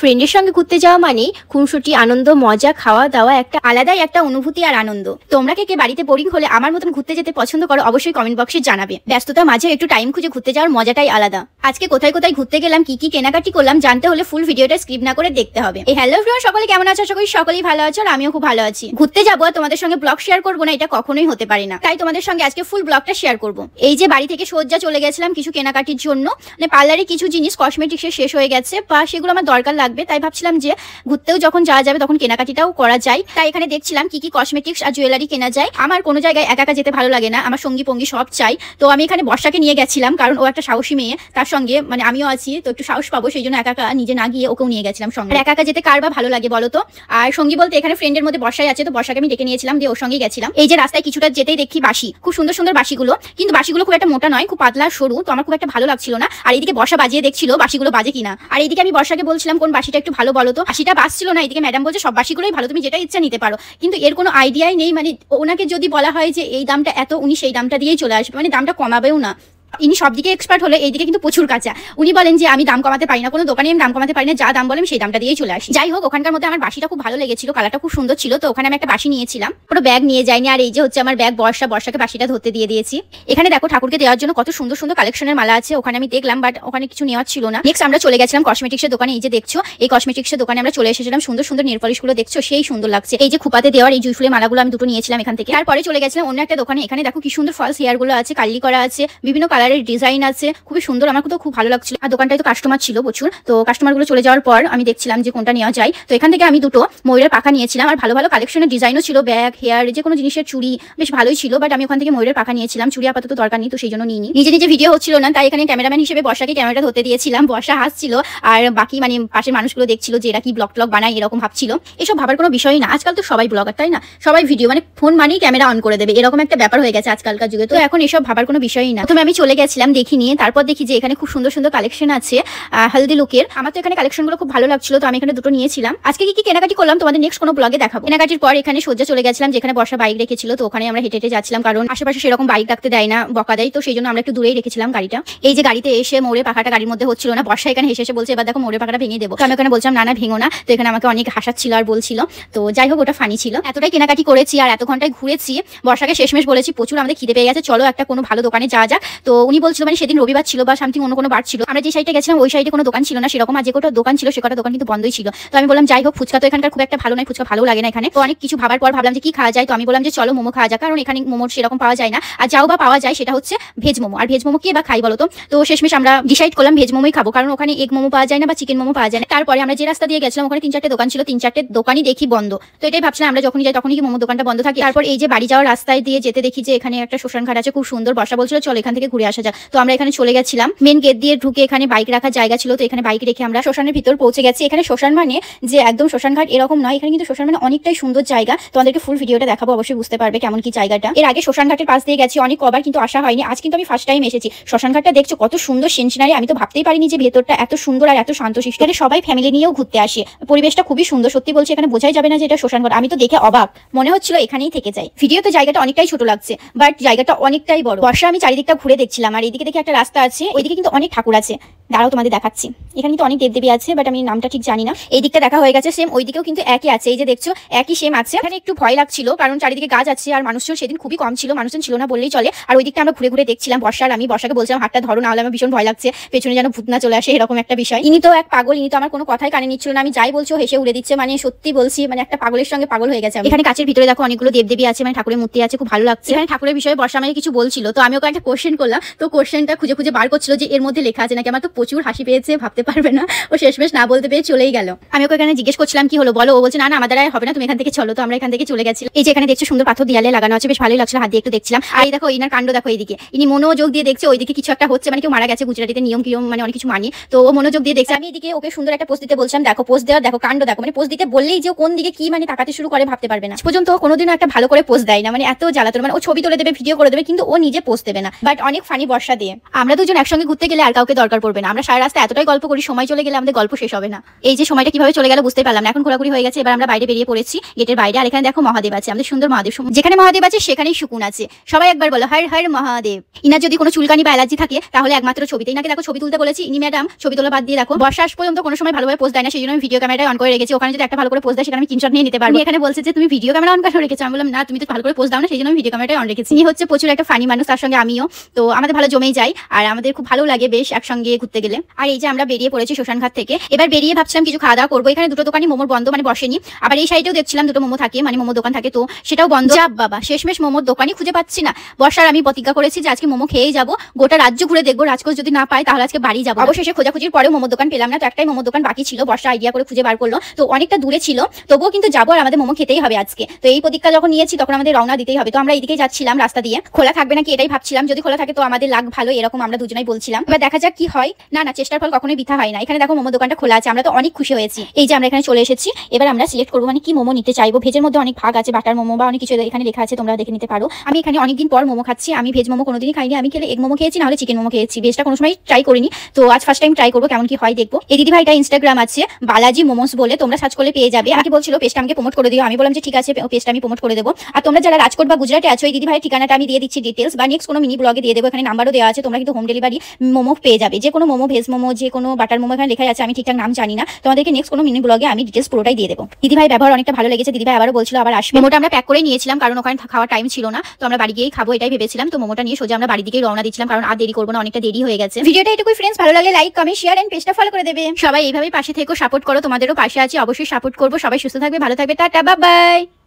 ফ্রেন্ডের সঙ্গে ঘুরতে যাওয়া মানে খুনসুটি, আনন্দ, মজা, খাওয়া দাওয়া, একটা আলাদাই একটা অনুভূতি আর আনন্দ। তোমরা কে কে বাড়িতে বোরিং হলে আমার মতন ঘুরতে যেতে পছন্দ করো অবশ্যই কমেন্ট বক্সে জানাবে। ব্যস্ততার মাঝে একটু টাইম খুঁজে ঘুরতে যাওয়ার মজাটাই আলাদা। আজকে কোথায় কোথায় ঘুরতে গেলাম, কি কি কেনাকাটি করলাম জানতে হলে ফুল ভিডিওটা স্কিপ না করে দেখতে হবে। এই হ্যালো এভরিওয়ান, সকলে কেমন আছো? আশা করি সকলেই ভালো আছো আর আমিও খুব ভালো আছি। ঘুরতে যাবো আর তোমাদের সঙ্গে ব্লগ শেয়ার করবো না, এটা কখনোই হতে পারে না। তাই তোমাদের সঙ্গে আজকে ফুল ব্লগটা শেয়ার করবো। এই যে বাড়ি থেকে সোজা চলে গেছিলাম কিছু কেনাকাটির জন্য, মানে পার্লারে কিছু জিনিস কসমেটিক্সের শেষ হয়ে গেছে বা সেগুলো আমার দরকার লাগবে, তাই ভাবছিলাম যে ঘুরতেও যখন যাওয়া যাবে তখন কেনাকাটিটাও করা যায়। তাই এখানে দেখছিলাম কি কি কসমেটিক্স আর জুয়েলারি কেনা যায়। আমার কোনো জায়গায় একা একা যেতে ভালো লাগে না, আমার সঙ্গী পঙ্গী সব চাই। তো আমি এখানে বর্ষাকে নিয়ে গেছিলাম, কারণ ও একটা সাহসী মেয়ে, তার সঙ্গে মানে আমিও আছি, তো একটু সাহস পাবো সেই জন্য একা একা নিজে না গিয়ে ওকেও নিয়ে গেছিলাম সঙ্গে। একা একা যেতে কার বা ভালো লাগে বলো তো? আর সঙ্গী বলতে এখানে ফ্রেন্ডের মধ্যে বর্ষাই আছে, তো বর্ষাকে আমি ডেকে নিয়েছিলাম, দিয়ে ওর সঙ্গেই গেছিলাম। এই যে রাস্তায় কিছুটা যেতেই দেখি বাঁশি, খুব সুন্দর সুন্দর বাঁশিগুলো, কিন্তু বাঁশিগুলো খুব একটা মোটা নয়, খুব পাতলা সরু, তো আমার খুব একটা ভালো লাগছিল না। আর এইদিকে বর্ষা বাজিয়ে দেখছিল বাঁশিগুলো বাজে কিনা। আর এইদিকে আমি বর্ষাকে বলছিলাম কোন বাঁশিটা একটু ভালো বলো তো, বাঁশিটা বাজছিল না। এইদিকে ম্যাডাম বলছে সব বাঁশিগুলোই ভালো, তুমি যেটা ইচ্ছা নিতে পারো, কিন্তু এর কোনো আইডিয়াই নেই। মানে ওনাকে যদি বলা হয় যে এই দামটা এত, উনি সেই দামটা দিয়েই চলে আসবে, মানে দামটা কমাবেও না। ইনি সব দিকে এক্সপার্ট হলে এইদিকে কিন্তু প্রচুর কাঁচা। উনি বলেন যে আমি দাম কমাতে পারি না, কোনো দোকানে আমি দাম কমাতে পারি না, যা দাম বলে আমি সেই দামটা দিয়েই চলে আসি। যাই হোক, ওখানকার মধ্যে আমার বাঁশিটা খুব ভালো লেগেছিল, কালারটা খুব সুন্দর ছিল, তো ওখানে আমি একটা বাঁশি নিয়েছিলাম। পুরো ব্যাগ নিয়ে যাইনি। আর এই যে হচ্ছে আমার ব্যাগ, বর্ষাকে বাঁশিটা ধরতে দিয়ে দিয়েছি। এখানে দেখো ঠাকুরকে দেওয়ার জন্য কত সুন্দর সুন্দর কালেকশনের মালা আছে, ওখানে আমি দেখলাম, বাট ওখানে কিছু নেওয়ার ছিল না। নেক্সট আমরা চলে গেছিলাম কসমেটিক্সের দোকানে। এই যে দেখছো এই কসমেটিক্সের দোকানে আমরা চলে এসেছিলাম। সুন্দর সুন্দর নেল পলিশগুলো দেখছো, সেই সুন্দর লাগছে। এই যে খুপাতে দেওয়ার এই জুইফুলের মালাগুলো আমি দুটো নিয়েছিলাম এখান থেকে। তারপরে চলে গেছিলাম অন্য একটা দোকানে। এখানে দেখো কি সুন্দর ফলস হেয়ারগুলো আছে, কালি করা আছে, বিভিন্ন কালারের ডিজাইন আছে, খুবই সুন্দর। আমার তো খুব ভালো লাগছিল। আর দোকানটায় তো কাস্টমার ছিল প্রচুর, তো কাস্টমারগুলো চলে যাওয়ার পর আমি দেখছিলাম যে কোনটা নেওয়া যায়। তো এখান থেকে আমি দুটো ময়ূরের পাখা নিয়েছিলাম। আর ভালো ভালো কালেকশনের ডিজাইনও ছিল, ব্যাগ, হেয়ার, যে কোনো জিনিসের চুড়ি বেশ ভালোই ছিল, বাট আমি ওখান থেকে ময়ূরের পাখা নিয়েছিলাম। চুড়ি আপাতত দরকার নেই, তো সেই জন্য নিইনি। নিজে নিজে ভিডিও হচ্ছিল না, তাই এখানে ক্যামেরাম্যান হিসেবে বর্ষাকে ক্যামেরাটা ধরতে দিয়েছিলাম। বর্ষা হাসছিল আর বাকি মানে পাশের মানুষগুলো দেখছিল যে এরা কি ব্লগ ট্লগ বানায়, এরকম ভাবছিল। এসব ভাবার কোনো বিষয়ই না, আজকাল তো সবাই ব্লগার, তাই না? সবাই ভিডিও মানে ফোন মানেই ক্যামেরা অন করে দেবে, এরকম একটা ব্যাপার হয়ে গেছে আজকালকার যুগে। তো এখন এসব ভাবার কোনো বিষয়ই না। প্রথমে আমি চলে গেছিলাম দেখি নিয়ে, তারপর দেখি যে এখানে খুব সুন্দর সুন্দর কালেকশন আছে হেলদি লুকের। আমার তো এখানে কালেকশনগুলো খুব ভালো লাগছিল, তো আমি এখানে দুটো নিয়েছিলাম। আজকে কি কি কেনাকাটি করলাম তোমাদের নেক্সট কোনো ব্লগে দেখাবো। কেনাকাটির পর এখানে সোজা চলে গেছিলাম যেখানে বর্ষা বাইক রেখেছিল, তো ওখানে আমরা হেঁটে হেঁটে যাচ্ছিলাম, কারণ আশেপাশে সেরকম বাইক রাখতে দেয় না, বকা দেয়, তো সেই জন্য আমরা একটু দূরেই রেখেছিলাম গাড়িটা। এই যে গাড়িতে এসে মোড়ের পাখাটা গাড়ির মধ্যে হচ্ছিল না, বর্ষা এখানে হেসে বলছে এবার দেখো মোড়ের পাখাটা ভেঙে দেবো। তো আমি ওখানে বলছিলাম না না ভেঙো না, তো এখানে আমাকে অনেক হাসাচ্ছিল আর বলছিল। তো যাই হোক, ওটা ফানি ছিল। এতটাই কেনাকাটি করেছি আর এত ঘন্টায় ঘুরেছি। বর্ষাকে শেষমেশ বলেছি প্রচুর আমাদের খিদে পেয়ে গেছে, চলো একটা কোনো ভালো দোকানে যাওয়া যাক। তো উনি বলছিল মানে সেদিন রবিবার ছিল বা সামথিং অন্য কোনো বার ছিল, আমরা যে সাইডে গেছিলাম ওই সাইডে কোনো দোকান ছিল না সেরকম, আর যে কটা দোকান ছিল সে কটা দোকান কিন্তু বন্ধই ছিল। তো আমি বললাম যাই হোক, ফুচকা তো এখানকার খুব একটা ভালো নয়, ফুচকা ভালো লাগে না এখানে। তো অনেক কিছু ভাবার পর ভাবলাম যে কি খাওয়া যায়, তো আমি বললাম যে চলো মোমো খাওয়া যাক, কারণ এখানে মোমো সেরকম পাওয়া যায় না, আর যাও বা পাওয়া যায় সেটা হচ্ছে ভেজ মোমো। আর ভেজ মোমো কে বা খাই বলো তো? তো শেষমেশ আমরা ডিসাইড করলাম ভেজ মোমোই খাবো, কারণ ওখানে এগ মোমো পাওয়া যায় না বা চিকেন মোমো পাওয়া যায় না। তারপরে আমরা যে রাস্তা দিয়ে গেছিলাম ওখানে 3-4টে দোকান ছিল, 3-4টে দোকানই দেখি বন্ধ। তো এটাই ভাবছিলাম আমরা যখনই যাই তখনই কি মোমো দোকানটা বন্ধ থাকে। তারপর এই যে বাড়ি যাওয়ার রাস্তায় দিয়ে যেতে দেখি যে এখানে একটা শ্মশান ঘাট আছে, খুব সুন্দর। বর্ষা বলছিল চলো এখান থেকে ঘুরে আসা যাক, তো আমরা এখানে চলে গেছিলাম। মেন গেট দিয়ে ঢুকে এখানে বাইক রাখার জায়গা ছিল, তো এখানে বাইক রেখে আমরা শ্মশানের ভিতর পৌঁছে গেছি। এখানে শ্মশান মানে যে একদম শ্মশান ঘাট এরকম নয়, এখানে কিন্তু শ্মশান মানে অনেকটাই সুন্দর জায়গা। তোমাদেরকে ফুল ভিডিওটা দেখাবো, অবশ্যই বুঝতে পারবে কেমন কি জায়গাটা। এর আগে শ্মশান ঘাটের পাশ দিয়ে গেছি অনেক কবার, কিন্তু আসা হয়নি। আজ কিন্তু আমি ফার্স্ট টাইম এসেছি। শ্মশান ঘাটটা দেখছো কত সুন্দর সিনারি, আমি তো ভাবতেই পারিনি যে ভেতরটা এত সুন্দর আর এত শান্তশিষ্ট। এখানে সবাই ফ্যামিলি নিয়েও ঘুরতে আসে, পরিবেশটা খুবই সুন্দর। সত্যি বলছি এখানে বোঝাই যাবে না যে এটা শ্মশান ঘাট। আমি তো দেখে অবাক, মনে হচ্ছিল এখানেই থেকে যাই। ভিডিওতে জায়গাটা অনেকটাই ছোট লাগছে, বাট জায়গাটা অনেকটাই বড়। বর্ষা আমি চারিদিকটা ঘুরে দেখছিলাম, আর এইদিকে দেখি একটা রাস্তা আছে, ওইদিকে কিন্তু অনেক ঠাকুর আছে। দাঁড়াও তোমাদের দেখাচ্ছি। এখানে কিন্তু অনেক দেবদেবী আছে, বাট আমি নামটা ঠিক জানি না। এই দিকটা দেখা হয়ে গেছে, সেম ওই দিকেও কিন্তু একই আছে। এই যে দেখছো একই সেম আছে। এখানে একটু ভয় লাগছিল, কারণ চারিদিকে গাছ আছে আর মানুষজন সেদিন খুবই কম ছিল, মানুষজন ছিল না বললেই চলে। আর ওই দিকটা আমরা ঘুরে ঘুরে দেখছিলাম। বর্ষার আমি বর্ষাকে বলছিলাম হাতটা ধরো, না হলে আমার ভীষণ ভয় লাগছে, পেছনে যেন ভূত না চলে আসে, এরকম একটা বিষয়। ইনি তো এক পাগল, ইনি তো আমার কোনো কথাই কানে নিচ্ছিল না। আমি যাই বলছি হেসে উড়ে দিচ্ছে, মানে সত্যি বলছি মানে একটা পাগলের সঙ্গে পাগল হয়ে গেছে। এখানে কাছের ভিতরে দেখো অনেকগুলো দেবদেবী আছে, মানে ঠাকুরের মূর্তি আছে, খুব ভালো লাগছে। এখানে ঠাকুরের বিষয়ে বর্ষা আমাকে কিছু বলছিল, তো আমি ওকে একটা কোশ্চেন করলাম, তো কোশ্চেনটা খুঁজে খুঁজে বার করছিল যে এর মধ্যে লেখা আছে নাকি। আমার তো প্রচুর হাসি পেয়েছে, ভাবতে পারবে না। ও শেষমেশ না বলতে পেরে চলেই গেল। আমি ওকে এখানে জিজ্ঞেস করছিলাম কি হলো বলো, ও বলছে না না আমাদের হবে না, তুমি এখান থেকে চলো। তো আমরা এখান থেকে চলে গেছিলাম। এই যে এখানে দেখছো সুন্দর পাথর দেয়ালে লাগানো আছে, বেশ ভালোই লাগছিল, হাত দিয়ে একটু দেখছিলাম। আর এই দেখো ইনার কাণ্ড দেখো, এইদিকে ইনি মনোযোগ দিয়ে দেখছে, ওইদিকে কিছু একটা হচ্ছে, মানে কেউ মারা গেছে, গুজরাটিতে নিয়ম কিয়ম মানে অনেক কিছু মানি, তো ও মনোযোগ দিয়ে দেখছে। আমি এদিকে ওকে সুন্দর একটা পোস্ট দিতে বলছিলাম, দেখো পোস্ট দেওয়া, দেখো কাণ্ড দেখো, মানে পোস্ট দিতে বললেই যে কোন দিকে কি মানে তাকাতে শুরু করে ভাবতে পারবে না। পর্যন্ত কোনোদিনও একটা ভালো করে পোস্ট দেয় না, মানে এত জ্বালাতন। মানে ও ছবি তুলে দেবে, ভিডিও করে দেবে, কিন্তু ও নিজে পোস্ট দেবে না। বাট অনেক ফানি বর্ষা দিয়ে। আমরা দুজন একসঙ্গে ঘুরতে গেলে আর কাউকে দরকার পড়বে না। আমরা সারা রাস্তা এতটাই গল্প করি, সময় চলে গেলে আমাদের গল্প শেষ হবে না। এই যে সময়টা কিভাবে চলে গেল বুঝতে পারলাম না। এখন ঘোরাঘুরি হয়ে গেছে, এবার আমরা বাইরে বেরিয়ে পড়েছি গেটের বাইরে। আর এখানে দেখো মহাদেব আছে, আমাদের সুন্দর মহাদেব। যেখানে মহাদেব আছে সেখানেই সুকুন আছে। সবাই একবার বলো হর হর মহাদেব। ইনার যদি কোনো চুলকানি বা অ্যালার্জি থাকে তাহলে একমাত্র ছবিতে। ইনাকে দেখো ছবি তুলতে বলেছি, ইনি ম্যাডাম ছবি তোলা বাদ দিয়ে দেখো বর্ষা আস পর্যন্ত কোনো সময় ভালোভাবে পোজ দেয় না, সেই জন্য আমি ভিডিও ক্যামেরায় অন করে রেখেছি। ওখানে যদি একটা ভালো করে পোজ দেয় সেখানে আমি স্ক্রিনশট নিয়ে নিতে পারবো। এখানে বলছে যে তুমি ভিডিও ক্যামেরা অন করে রেখেছো, আমি বললাম না তুমি তো ভালো করে পোজ দাও না, সেই জন্য আমি ভিডিও ক্যামেরায় অন রেখেছি। ইনি হচ্ছে প্রচুর একটা ফানি মানুষ, তার সঙ্গে আমিও। তো আমাদের ভালো জমেই যায় আর আমাদের খুব ভালো লাগে বেশ একসঙ্গে ঘুরতে গেলে। আর এই যে আমরা বেরিয়ে পড়েছি শ্মশানঘাট থেকে। এবার বেরিয়ে ভাবছিলাম কিছু খাওয়া দাওয়া করবো। এখানে দুটো দোকানই মোমোর বন্ধ, মানে বসেনি। আবার এই সাইডেও দেখছিলাম দুটো মোমো থাকে, মানে মোমো দোকান থাকে, তো সেটাও বন্ধ। যাব বাবা, শেষমেশ মোমোর দোকানই খুঁজে পাচ্ছি না। বর্ষার আমি প্রতিজ্ঞা করেছি যে আজকে মোমো খেয়েই যাবো, গোটা রাজ্য ঘুরে দেখবো, রাজকোষ যদি না পাই তাহলে আজকে বাড়ি যাবো। অবশেষে খোঁজাখুঁজির পরেও মোমোর দোকান পেলাম না, তো একটাই মোমোর দোকান বাকি ছিল। বর্ষা আইডিয়া করে খুঁজে বার করলো, তো অনেকটা দূরে ছিল, তবুও কিন্তু যাবো আর আমাদের মোমো খেতেই হবে আজকে। তো এই প্রতিজ্ঞা যখন নিয়েছি তখন আমাদের রওনা দিতেই হবে। তো আমরা এইদিকেই যাচ্ছিলাম রাস্তা দিয়ে। খোলা থাকবে নাকি এটাই ভাবছিলাম, যদি খোলা থাকে তো আমাদের লাগ ভালো, এরকম আমরা দুজনাই বলছিলাম। এবার দেখা যাক কি হয়। না না, চেষ্টার ফল কখনোই বৃথা হয় না। এখানে দেখো মোমো দোকানটা খোলা আছে, আমরা তো অনেক খুশি হয়েছি। এই যে আমরা এখানে চলে এসেছি, এবার আমরা সিলেক্ট করবো মানে কি মোমো নিতে চাইবো। ভেজের মধ্যে অনেক ভাগ আছে, বাটার মোমো বা অনেক কিছু এখানে লেখা আছে, তোমরা দেখে নিতে পারো। আমি এখানে অনেকদিন পর মোমো খাচ্ছি। আমি ভেজ মোমো কোনোদিনই খাইনি, আমি খেলে এগ মোমো খেয়েছি, নাহলে চিকেন মোমো খেয়েছি। ভেজটা কোনো সময় ট্রাই করিনি, তো আজ ফার্স্ট টাইম ট্রাই করবো কেমন কি হয় দেখবো। এই দিদি ভাইটা ইনস্টাগ্রাম আছে বালাজি মোমোস বলে, তোমরা সার্চ করলে পেয়ে যাবে। আমাকে বলছিল পেজটা আমাকে প্রমোট করে দিও, আমি বললাম যে ঠিক আছে পেজটা আমি প্রমোট করে দেবো। আর তোমরা যারা রাজকোট বা গুজরাটে আছো, এই দিদি ভাইয়ের ঠিকানাটা আমি দিয়ে দিচ্ছি ডিটেলস, বা নেক্সট কোনো মিনি ব্লগে দিয়ে দেবো। এখানে নাম্বারও দেওয়া আছে, তোমরা কিন্তু হোম ডেলিভারি মোমো পেয়ে যাবে। যে কোনো মোমো, ভেজ মোমো, যে কোনো বাটার মোমো এখানে লেখা আছে। আমি ঠিকঠাক নাম জানি না, তোমাদেরকে নেক্সট কোনো মিনি ব্লগে আমি ডিটেলস পুরোটাই দিয়ে দেবো। দিদি ভাই ব্যবহার অনেকটা ভালো লেগেছে। দিদি ভাই আবারও বলছিল আবার আসবে। মোমোটা আমরা প্যাক করে নিয়েছিলাম কারণ ওখানে খাওয়ার টাইম ছিল না, তো আমরা বাড়ি গিয়েই খাবো এটাই ভেবেছিলাম। তো মোমোটা নিয়ে সোজা আমরা বাড়ির দিকেই রওনা দিচ্ছিলাম, কারণ আর দেরি করবো না, অনেকটা দেরি হয়ে গেছে। ভিডিওটা এটুকুই ফ্রেন্ডস, ভালো লাগলে লাইক, কমেন্ট, শেয়ার এন্ড পেজটা ফলো করে দেবে। সবাই এইভাবেই পাশে থেকো, সাপোর্ট করো। তোমাদেরও পাশে আছি, অবশ্যই সাপোর্ট করবো। সবাই সুস্থ থাকবে, ভালো থাকবে। Tata, bye bye.